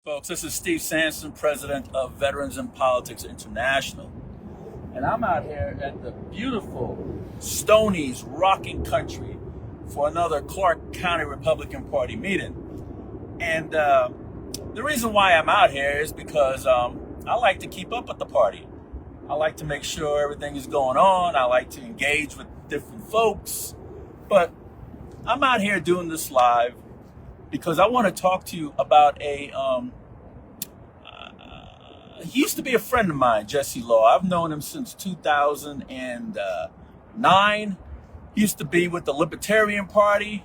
Folks, this is Steve Sanson, president of Veterans in Politics International. And I'm out here at the beautiful Stonies Rocking Country for another Clark County Republican Party meeting. And the reason why I'm out here is because I like to keep up with the party. I like to make sure everything is going on. I like to engage with different folks. But I'm out here doing this live because I want to talk to you about he used to be a friend of mine, Jesse Law. I've known him since 2009. He used to be with the Libertarian Party.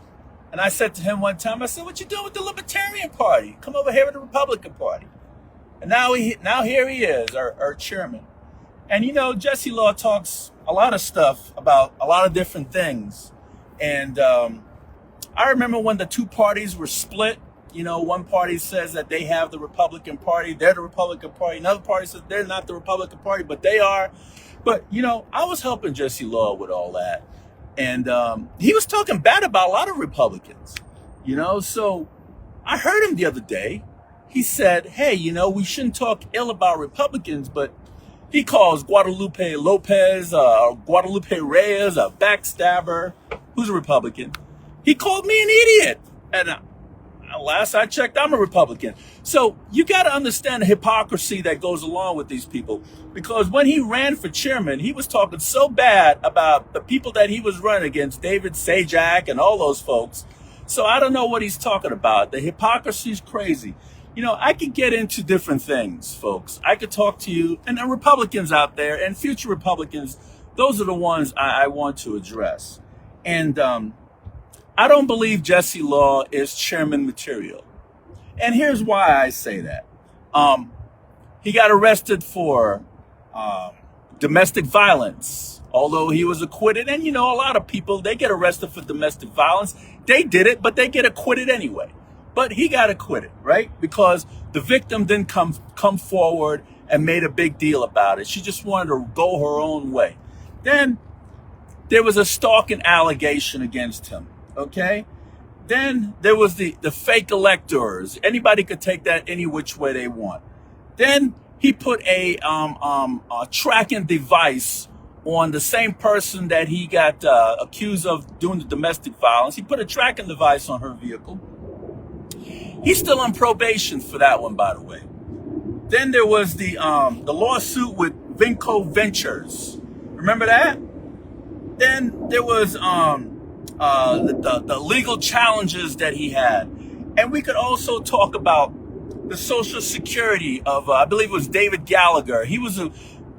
And I said to him one time, I said, "What you doing with the Libertarian Party? Come over here with the Republican Party." And now here he is, our chairman. And Jesse Law talks a lot of stuff about a lot of different things. And I remember when the two parties were split. One party says that they have the Republican Party, they're the Republican Party. Another party says they're not the Republican Party, but they are. But, I was helping Jesse Law with all that. And he was talking bad about a lot of Republicans, So I heard him the other day. He said, hey, we shouldn't talk ill about Republicans, but he calls Guadalupe Lopez, Guadalupe Reyes, a backstabber, who's a Republican. He called me an idiot. And last I checked, I'm a Republican. So you got to understand the hypocrisy that goes along with these people. Because when he ran for chairman, he was talking so bad about the people that he was running against, David Sajak and all those folks. So I don't know what he's talking about. The hypocrisy is crazy. I could get into different things, folks. I could talk to you and the Republicans out there and future Republicans. Those are the ones I want to address. And I don't believe Jesse Law is chairman material. And here's why I say that. He got arrested for domestic violence, although he was acquitted. And, a lot of people, they get arrested for domestic violence. They did it, but they get acquitted anyway. But he got acquitted, right? Because the victim didn't come forward and made a big deal about it. She just wanted to go her own way. Then there was a stalking allegation against him. Okay. Then there was the fake electors. Anybody could take that any which way they want. Then he put a tracking device on the same person that he got accused of doing the domestic violence. He put a tracking device on her vehicle. He's still on probation for that one, by the way. Then there was the lawsuit with Vinco Ventures. Remember that? Then there was the legal challenges that he had. And we could also talk about the Social Security of, I believe it was David Gallagher.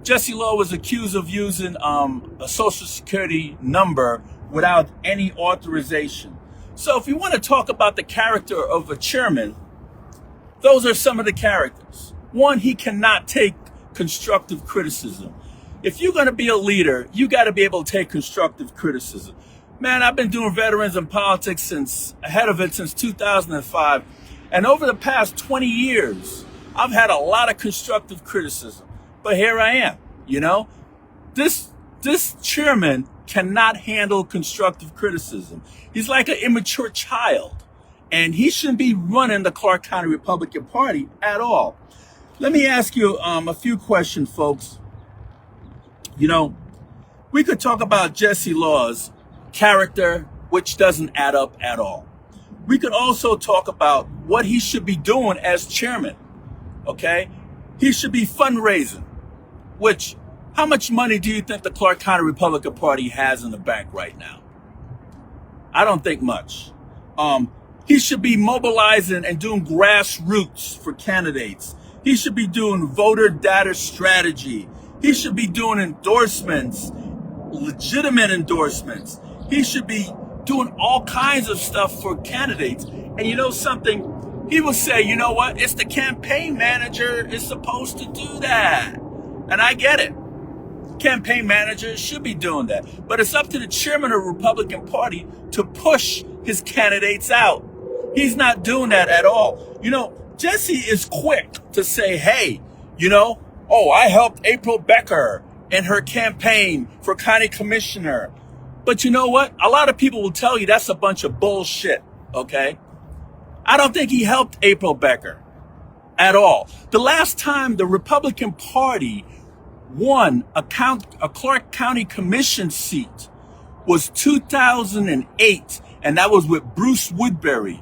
Jesse Law was accused of using a Social Security number without any authorization. So if you want to talk about the character of a chairman, those are some of the characters. One, he cannot take constructive criticism. If you're going to be a leader, you got to be able to take constructive criticism. Man, I've been doing veterans in politics since 2005. And over the past 20 years, I've had a lot of constructive criticism. But here I am, This chairman cannot handle constructive criticism. He's like an immature child. And he shouldn't be running the Clark County Republican Party at all. Let me ask you a few questions, folks. We could talk about Jesse Law's character, which doesn't add up at all. We could also talk about what he should be doing as chairman. Okay? He should be fundraising, which, how much money do you think the Clark County Republican Party has in the bank right now? I don't think much. He should be mobilizing and doing grassroots for candidates. He should be doing voter data strategy. He should be doing endorsements, legitimate endorsements. He should be doing all kinds of stuff for candidates. And something? He will say, what? It's the campaign manager is supposed to do that. And I get it. Campaign managers should be doing that. But it's up to the chairman of the Republican Party to push his candidates out. He's not doing that at all. Jesse is quick to say, hey, I helped April Becker in her campaign for county commissioner. But you know what? A lot of people will tell you that's a bunch of bullshit, okay? I don't think he helped April Becker. at all. The last time the Republican Party won a Clark County Commission seat was 2008, and that was with Bruce Woodbury.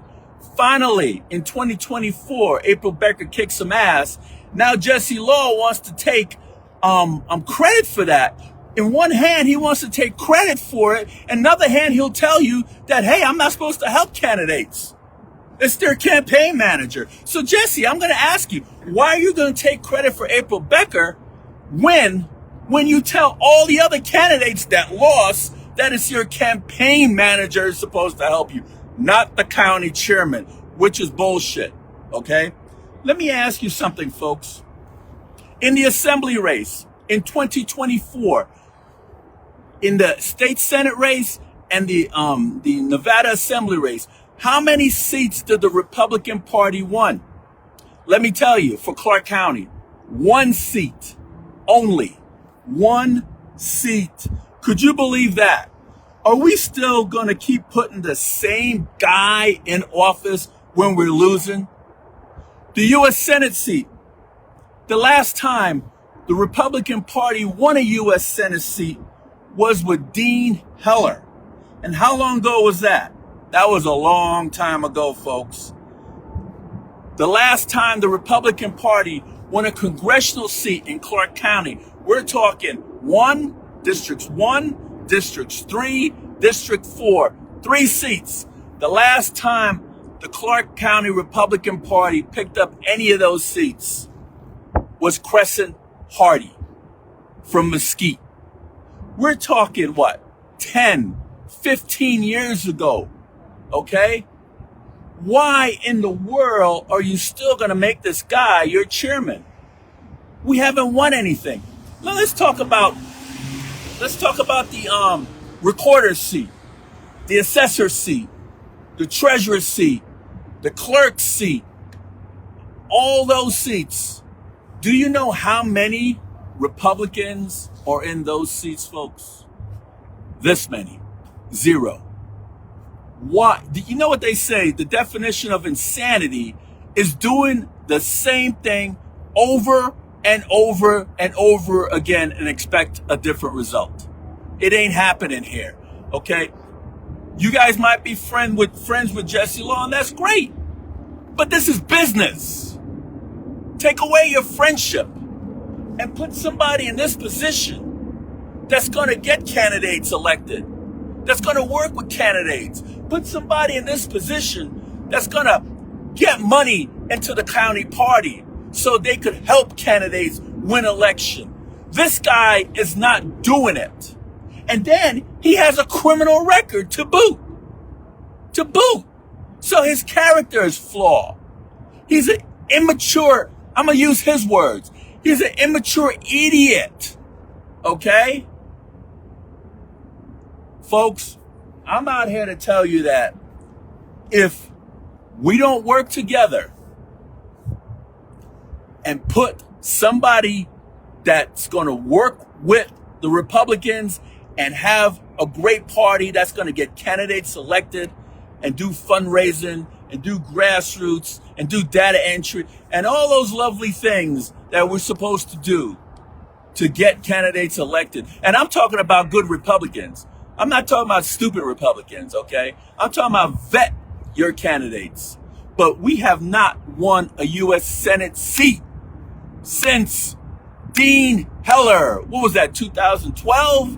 Finally, in 2024, April Becker kicked some ass. Now Jesse Law wants to take credit for that. In one hand, he wants to take credit for it. In another hand, he'll tell you that, hey, I'm not supposed to help candidates. It's their campaign manager. So Jesse, I'm going to ask you, why are you going to take credit for April Becker when you tell all the other candidates that lost that it's your campaign manager is supposed to help you, not the county chairman, which is bullshit, okay? Let me ask you something, folks. In the assembly race in 2024, in the state Senate race and the Nevada assembly race, how many seats did the Republican Party won? Let me tell you, for Clark County, 1 seat only. 1 seat. Could you believe that? Are we still going to keep putting the same guy in office when we're losing? The U.S. Senate seat. The last time the Republican Party won a U.S. Senate seat was with Dean Heller. And how long ago was that? That was a long time ago, folks. The last time the Republican Party won a congressional seat in Clark County, we're talking Districts 1, Districts 3, District 4, 3 seats. The last time the Clark County Republican Party picked up any of those seats was Crescent Hardy from Mesquite. We're talking, 10, 15 years ago, okay? Why in the world are you still going to make this guy your chairman? We haven't won anything. Now let's talk about the recorder's seat, the assessor's seat, the treasurer's seat, the clerk's seat, all those seats. Do you know how many Republicans are in those seats, folks? This many. 0. Why? You know what they say? The definition of insanity is doing the same thing over and over and over again and expect a different result. It ain't happening here, okay? You guys might be friends with Jesse Law, and that's great. But this is business. Take away your friendship and put somebody in this position that's going to get candidates elected, that's going to work with candidates. Put somebody in this position that's going to get money into the county party so they could help candidates win election. This guy is not doing it. And then he has a criminal record to boot. So his character is flawed. He's an immature, I'm going to use his words. He's an immature idiot. Okay? Folks, I'm out here to tell you that if we don't work together and put somebody that's going to work with the Republicans and have a great party that's going to get candidates elected and do fundraising and do grassroots and do data entry and all those lovely things that we're supposed to do to get candidates elected. And I'm talking about good Republicans. I'm not talking about stupid Republicans, okay? I'm talking about vet your candidates. But we have not won a U.S. Senate seat since Dean Heller. What was that, 2012?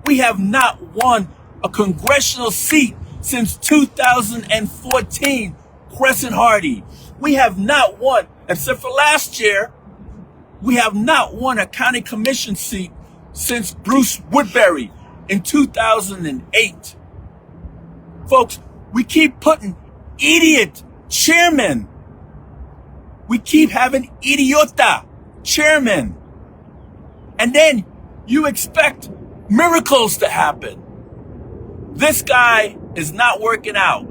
We have not won a congressional seat since 2014, Crescent Hardy. We have not won, except for last year, we have not won a county commission seat since Bruce Woodbury in 2008. Folks, we keep putting idiot chairmen. We keep having idiota chairmen. And then you expect miracles to happen. This guy is not working out.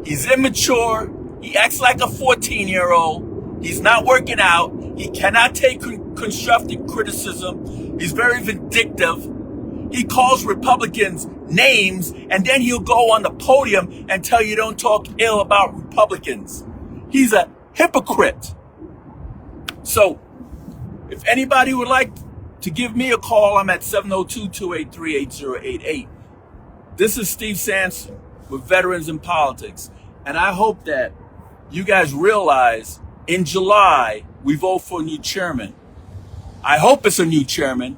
He's immature. He acts like a 14-year-old. He's not working out. He cannot take constructive criticism. He's very vindictive. He calls Republicans names, and then he'll go on the podium and tell you don't talk ill about Republicans. He's a hypocrite. So if anybody would like to give me a call, I'm at 702-283-8088. This is Steve Sanson with Veterans in Politics. And I hope that you guys realize in July, we vote for a new chairman. I hope it's a new chairman.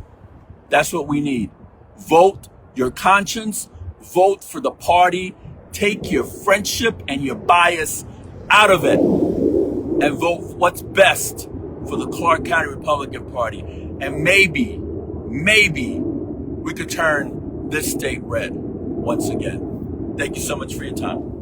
That's what we need. Vote your conscience. Vote for the party. Take your friendship and your bias out of it and vote for what's best for the Clark County Republican Party. And maybe we could turn this state red once again. Thank you so much for your time.